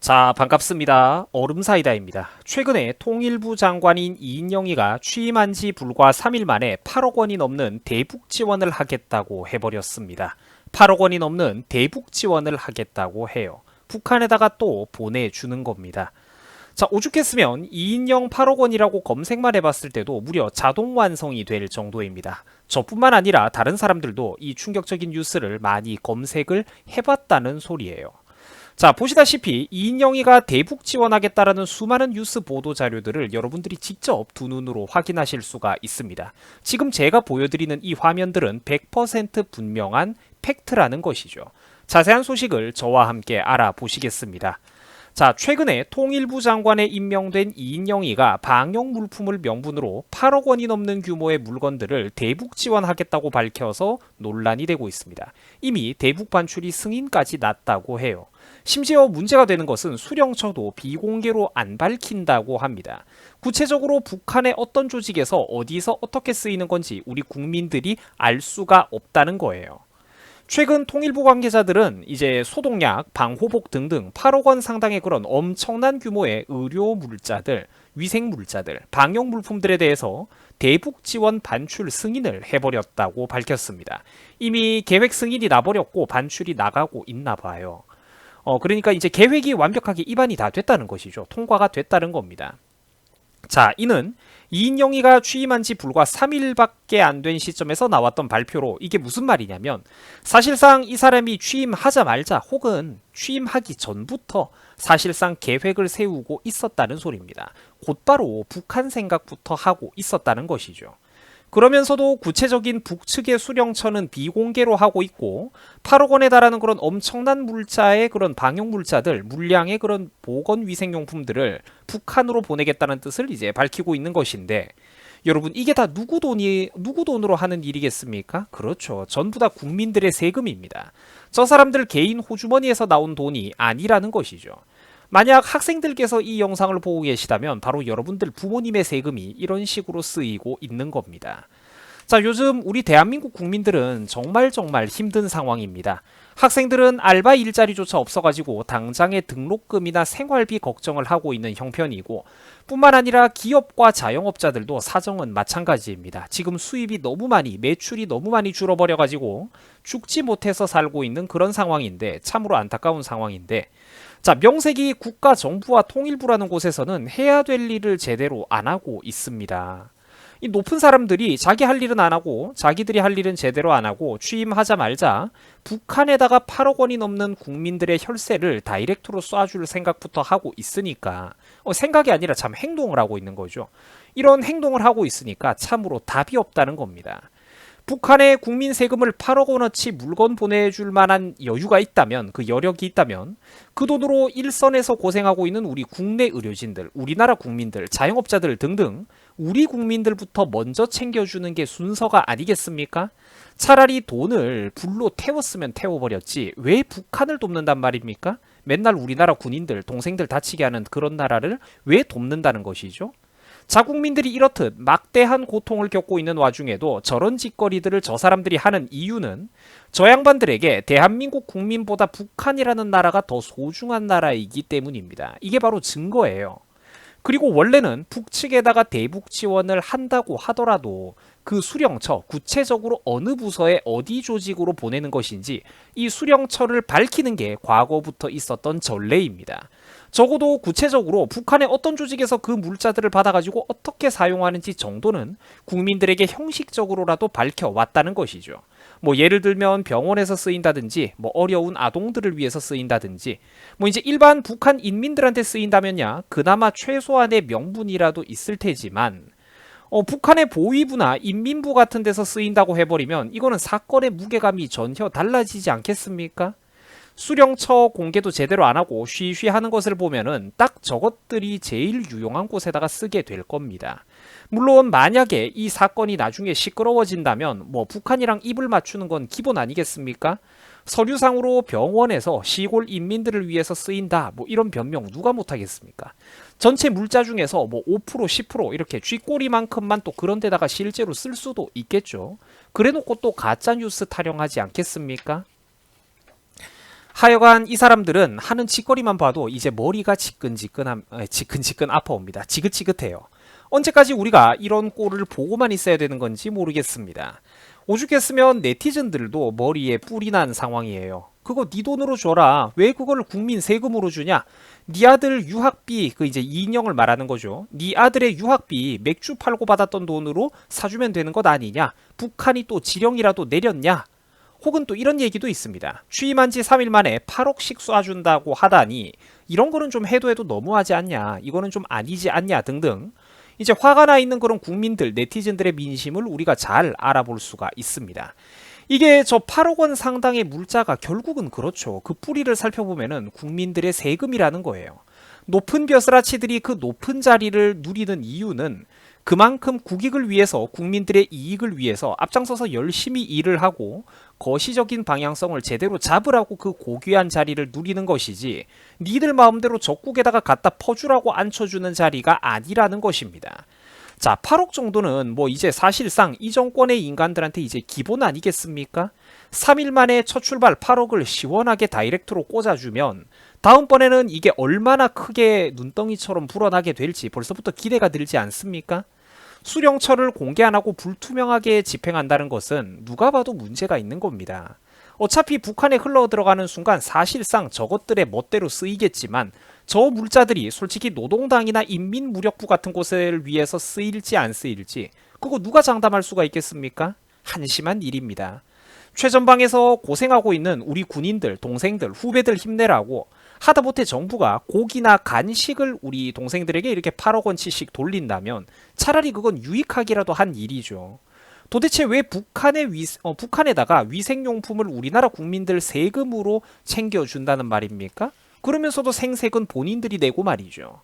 자, 반갑습니다. 얼음사이다입니다. 최근에 통일부 장관인 이인영이가 취임한 지 불과 3일 만에 8억 원이 넘는 대북 지원을 하겠다고 해버렸습니다. 8억 원이 넘는 대북 지원을 하겠다고 해요. 북한에다가 또 보내주는 겁니다. 자, 오죽했으면 이인영 8억 원이라고 검색만 해봤을 때도 무려 자동 완성이 될 정도입니다. 저뿐만 아니라 다른 사람들도 이 충격적인 뉴스를 많이 검색을 해봤다는 소리예요. 자, 보시다시피 이인영이가 대북 지원하겠다라는 수많은 뉴스 보도 자료들을 여러분들이 직접 두 눈으로 확인하실 수가 있습니다. 지금 제가 보여드리는 이 화면들은 100% 분명한 팩트라는 것이죠. 자세한 소식을 저와 함께 알아보시겠습니다. 자, 최근에 통일부 장관에 임명된 이인영이가 방역 물품을 명분으로 8억 원이 넘는 규모의 물건들을 대북 지원하겠다고 밝혀서 논란이 되고 있습니다. 이미 대북 반출이 승인까지 났다고 해요. 심지어 문제가 되는 것은 수령처도 비공개로 안 밝힌다고 합니다. 구체적으로 북한의 어떤 조직에서 어디서 어떻게 쓰이는 건지 우리 국민들이 알 수가 없다는 거예요. 최근 통일부 관계자들은 이제 소독약, 방호복 등등 8억 원 상당의 그런 엄청난 규모의 의료 물자들, 위생 물자들, 방역 물품들에 대해서 대북 지원 반출 승인을 해버렸다고 밝혔습니다. 이미 계획 승인이 나버렸고 반출이 나가고 있나 봐요. 그러니까 이제 계획이 완벽하게 입안이 다 됐다는 것이죠. 통과가 됐다는 겁니다. 자, 이는 이인영이가 취임한 지 불과 3일밖에 안 된 시점에서 나왔던 발표로 이게 무슨 말이냐면 사실상 이 사람이 취임하자마자 혹은 취임하기 전부터 사실상 계획을 세우고 있었다는 소리입니다. 곧바로 북한 생각부터 하고 있었다는 것이죠. 그러면서도 구체적인 북측의 수령처는 비공개로 하고 있고 8억 원에 달하는 그런 엄청난 물자의 그런 방역 물자들, 물량의 그런 보건 위생용품들을 북한으로 보내겠다는 뜻을 이제 밝히고 있는 것인데 여러분 이게 다 누구 돈으로 하는 일이겠습니까? 그렇죠. 전부 다 국민들의 세금입니다. 저 사람들 개인 호주머니에서 나온 돈이 아니라는 것이죠. 만약 학생들께서 이 영상을 보고 계시다면 바로 여러분들 부모님의 세금이 이런 식으로 쓰이고 있는 겁니다. 자, 요즘 우리 대한민국 국민들은 정말 힘든 상황입니다. 학생들은 알바 일자리조차 없어가지고 당장의 등록금이나 생활비 걱정을 하고 있는 형편이고 뿐만 아니라 기업과 자영업자들도 사정은 마찬가지입니다. 지금 수입이 너무 많이, 매출이 너무 많이 줄어버려가지고 죽지 못해서 살고 있는 그런 상황인데 참으로 안타까운 상황인데 자, 명색이 국가 정부와 통일부라는 곳에서는 해야 될 일을 제대로 안 하고 있습니다. 이 높은 사람들이 자기 할 일은 안 하고 자기들이 할 일은 제대로 안 하고 취임하자마자 북한에다가 8억 원이 넘는 국민들의 혈세를 다이렉트로 쏴줄 생각부터 하고 있으니까 생각이 아니라 참 행동을 하고 있는 거죠. 이런 행동을 하고 있으니까 참으로 답이 없다는 겁니다. 북한에 국민 세금을 8억 원어치 물건 보내줄 만한 여유가 있다면, 그 여력이 있다면 그 돈으로 일선에서 고생하고 있는 우리 국내 의료진들, 우리나라 국민들, 자영업자들 등등 우리 국민들부터 먼저 챙겨주는 게 순서가 아니겠습니까? 차라리 돈을 불로 태웠으면 태워버렸지 왜 북한을 돕는단 말입니까? 맨날 우리나라 군인들, 동생들 다치게 하는 그런 나라를 왜 돕는다는 것이죠? 자국민들이 이렇듯 막대한 고통을 겪고 있는 와중에도 저런 짓거리들을 저 사람들이 하는 이유는 저 양반들에게 대한민국 국민보다 북한이라는 나라가 더 소중한 나라이기 때문입니다. 이게 바로 증거예요. 그리고 원래는 북측에다가 대북 지원을 한다고 하더라도 그 수령처, 구체적으로 어느 부서에 어디 조직으로 보내는 것인지 이 수령처를 밝히는 게 과거부터 있었던 전례입니다. 적어도 구체적으로 북한의 어떤 조직에서 그 물자들을 받아가지고 어떻게 사용하는지 정도는 국민들에게 형식적으로라도 밝혀왔다는 것이죠. 뭐 예를 들면 병원에서 쓰인다든지 뭐 어려운 아동들을 위해서 쓰인다든지 뭐 이제 일반 북한 인민들한테 쓰인다면야 그나마 최소한의 명분이라도 있을 테지만 북한의 보위부나 인민부 같은 데서 쓰인다고 해버리면 이거는 사건의 무게감이 전혀 달라지지 않겠습니까? 수령처 공개도 제대로 안 하고 쉬쉬하는 것을 보면은 딱 저것들이 제일 유용한 곳에다가 쓰게 될 겁니다. 물론 만약에 이 사건이 나중에 시끄러워진다면 뭐 북한이랑 입을 맞추는 건 기본 아니겠습니까? 서류상으로 병원에서 시골 인민들을 위해서 쓰인다 뭐 이런 변명 누가 못하겠습니까? 전체 물자 중에서 뭐 5% 10% 이렇게 쥐꼬리만큼만 또 그런 데다가 실제로 쓸 수도 있겠죠. 그래놓고 또 가짜뉴스 타령하지 않겠습니까? 하여간 이 사람들은 하는 짓거리만 봐도 이제 머리가 지끈지끈 아파옵니다. 지긋지긋해요. 언제까지 우리가 이런 꼴을 보고만 있어야 되는 건지 모르겠습니다. 오죽했으면 네티즌들도 머리에 뿔이 난 상황이에요. 그거 네 돈으로 줘라. 왜 그걸 국민 세금으로 주냐? 네 아들 유학비, 그 이제 이인영을 말하는 거죠. 네 아들의 유학비 맥주 팔고 받았던 돈으로 사주면 되는 것 아니냐? 북한이 또 지령이라도 내렸냐? 혹은 또 이런 얘기도 있습니다. 취임한 지 3일 만에 8억씩 쏴준다고 하다니 이런 거는 좀 해도 너무하지 않냐? 이거는 좀 아니지 않냐? 등등. 이제 화가 나 있는 그런 국민들, 네티즌들의 민심을 우리가 잘 알아볼 수가 있습니다. 이게 저 8억 원 상당의 물자가 결국은 그렇죠. 그 뿌리를 살펴보면은 국민들의 세금이라는 거예요. 높은 벼슬아치들이 그 높은 자리를 누리는 이유는 그만큼 국익을 위해서, 국민들의 이익을 위해서 앞장서서 열심히 일을 하고 거시적인 방향성을 제대로 잡으라고 그 고귀한 자리를 누리는 것이지, 니들 마음대로 적국에다가 갖다 퍼주라고 앉혀주는 자리가 아니라는 것입니다. 자, 8억 정도는 뭐 이제 사실상 이 정권의 인간들한테 이제 기본 아니겠습니까? 3일 만에 첫 출발 8억을 시원하게 다이렉트로 꽂아주면 다음번에는 이게 얼마나 크게 눈덩이처럼 불어나게 될지 벌써부터 기대가 들지 않습니까? 수령처를 공개 안 하고 불투명하게 집행한다는 것은 누가 봐도 문제가 있는 겁니다. 어차피 북한에 흘러 들어가는 순간 사실상 저것들의 멋대로 쓰이겠지만 저 물자들이 솔직히 노동당이나 인민무력부 같은 곳을 위해서 쓰일지 안 쓰일지 그거 누가 장담할 수가 있겠습니까? 한심한 일입니다. 최전방에서 고생하고 있는 우리 군인들, 동생들, 후배들 힘내라고 하다못해 정부가 고기나 간식을 우리 동생들에게 이렇게 8억 원치씩 돌린다면 차라리 그건 유익하기라도 한 일이죠. 도대체 왜 북한에다가 위생용품을 우리나라 국민들 세금으로 챙겨준다는 말입니까? 그러면서도 생색은 본인들이 내고 말이죠.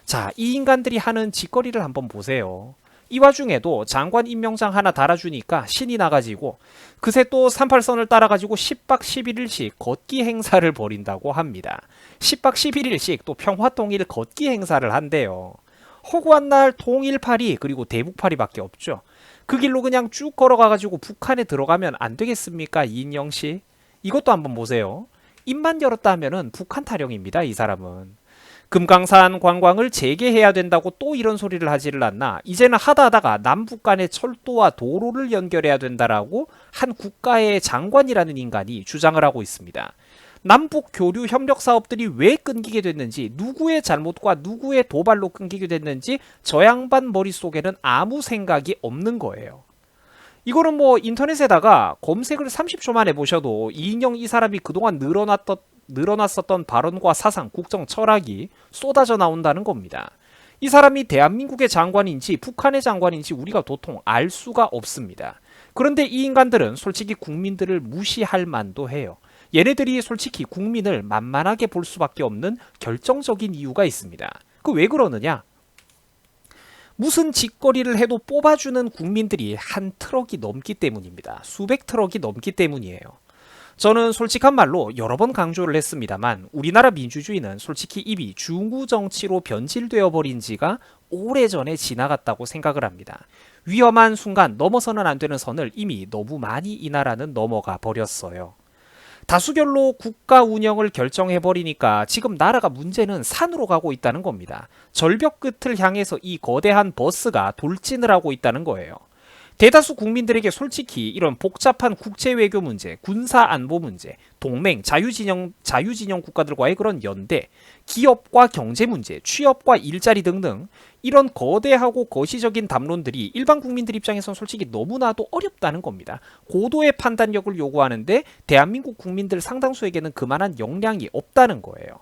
자, 이 인간들이 하는 짓거리를 한번 보세요. 이 와중에도 장관 임명장 하나 달아주니까 신이 나가지고 그새 또 38선을 따라가지고 10박 11일씩 걷기 행사를 벌인다고 합니다. 10박 11일씩 또 평화통일 걷기 행사를 한대요. 허구한 날 통일파리 그리고 대북파리밖에 없죠. 그 길로 그냥 쭉 걸어가가지고 북한에 들어가면 안 되겠습니까? 이인영씨. 이것도 한번 보세요. 입만 열었다 하면은 북한 타령입니다. 이 사람은. 금강산 관광을 재개해야 된다고 또 이런 소리를 하지를 않나. 이제는 하다하다가 남북 간의 철도와 도로를 연결해야 된다라고 한 국가의 장관이라는 인간이 주장을 하고 있습니다. 남북 교류 협력 사업들이 왜 끊기게 됐는지, 누구의 잘못과 누구의 도발로 끊기게 됐는지 저 양반 머릿속에는 아무 생각이 없는 거예요. 이거는 뭐 인터넷에다가 검색을 30초만 해보셔도 이인영 이 사람이 그동안 늘어났었던 발언과 사상, 국정 철학이 쏟아져 나온다는 겁니다. 이 사람이 대한민국의 장관인지 북한의 장관인지 우리가 도통 알 수가 없습니다. 그런데 이 인간들은 솔직히 국민들을 무시할 만도 해요. 얘네들이 솔직히 국민을 만만하게 볼 수밖에 없는 결정적인 이유가 있습니다. 그 왜 그러느냐? 무슨 짓거리를 해도 뽑아주는 국민들이 한 트럭이 넘기 때문입니다. 수백 트럭이 넘기 때문이에요. 저는 솔직한 말로 여러 번 강조를 했습니다만 우리나라 민주주의는 솔직히 이미 중우 정치로 변질되어 버린 지가 오래전에 지나갔다고 생각을 합니다. 위험한 순간 넘어서는 안 되는 선을 이미 너무 많이 이 나라는 넘어가 버렸어요. 다수결로 국가 운영을 결정해버리니까 지금 나라가 문제는 산으로 가고 있다는 겁니다. 절벽 끝을 향해서 이 거대한 버스가 돌진을 하고 있다는 거예요. 대다수 국민들에게 솔직히 이런 복잡한 국제외교 문제, 군사안보 문제, 동맹, 자유진영 국가들과의 그런 연대, 기업과 경제 문제, 취업과 일자리 등등 이런 거대하고 거시적인 담론들이 일반 국민들 입장에선 솔직히 너무나도 어렵다는 겁니다. 고도의 판단력을 요구하는데 대한민국 국민들 상당수에게는 그만한 역량이 없다는 거예요.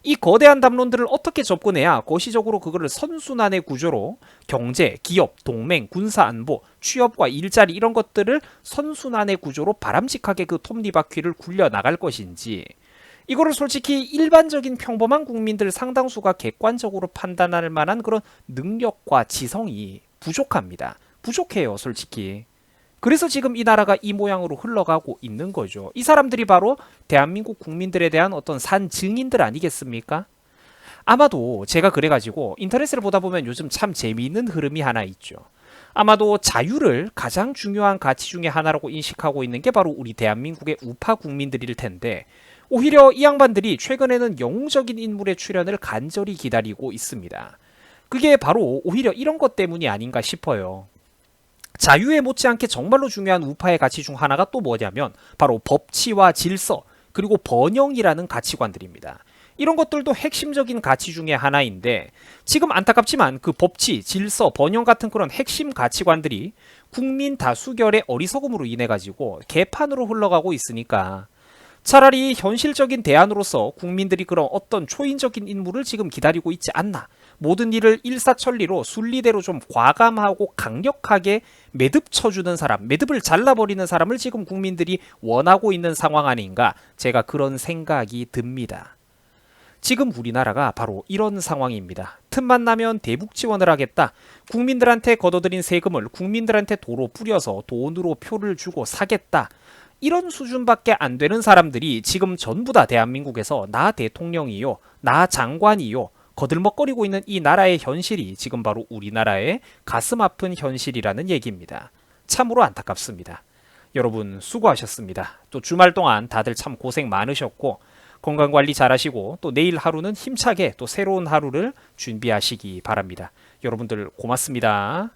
이 거대한 담론들을 어떻게 접근해야 거시적으로 그거를 선순환의 구조로 경제, 기업, 동맹, 군사안보, 취업과 일자리 이런 것들을 선순환의 구조로 바람직하게 그 톱니바퀴를 굴려나갈 것인지 이거를 솔직히 일반적인 평범한 국민들 상당수가 객관적으로 판단할 만한 그런 능력과 지성이 부족합니다. 부족해요, 솔직히. 그래서 지금 이 나라가 이 모양으로 흘러가고 있는 거죠. 이 사람들이 바로 대한민국 국민들에 대한 어떤 산 증인들 아니겠습니까? 아마도 제가 그래가지고 인터넷을 보다 보면 요즘 참 재미있는 흐름이 하나 있죠. 아마도 자유를 가장 중요한 가치 중에 하나라고 인식하고 있는 게 바로 우리 대한민국의 우파 국민들일 텐데 오히려 이 양반들이 최근에는 영웅적인 인물의 출연을 간절히 기다리고 있습니다. 그게 바로 오히려 이런 것 때문이 아닌가 싶어요. 자유에 못지않게 정말로 중요한 우파의 가치 중 하나가 또 뭐냐면 바로 법치와 질서 그리고 번영이라는 가치관들입니다. 이런 것들도 핵심적인 가치 중에 하나인데 지금 안타깝지만 그 법치, 질서, 번영 같은 그런 핵심 가치관들이 국민 다수결의 어리석음으로 인해 가지고 개판으로 흘러가고 있으니까 차라리 현실적인 대안으로서 국민들이 그런 어떤 초인적인 인물을 지금 기다리고 있지 않나. 모든 일을 일사천리로 순리대로 좀 과감하고 강력하게 매듭 쳐주는 사람, 매듭을 잘라버리는 사람을 지금 국민들이 원하고 있는 상황 아닌가. 제가 그런 생각이 듭니다. 지금 우리나라가 바로 이런 상황입니다. 틈만 나면 대북 지원을 하겠다. 국민들한테 걷어들인 세금을 국민들한테 도로 뿌려서 돈으로 표를 주고 사겠다. 이런 수준밖에 안 되는 사람들이 지금 전부 다 대한민국에서 나 대통령이요, 나 장관이요, 거들먹거리고 있는 이 나라의 현실이 지금 바로 우리나라의 가슴 아픈 현실이라는 얘기입니다. 참으로 안타깝습니다. 여러분 수고하셨습니다. 또 주말 동안 다들 참 고생 많으셨고 건강관리 잘하시고 또 내일 하루는 힘차게 또 새로운 하루를 준비하시기 바랍니다. 여러분들 고맙습니다.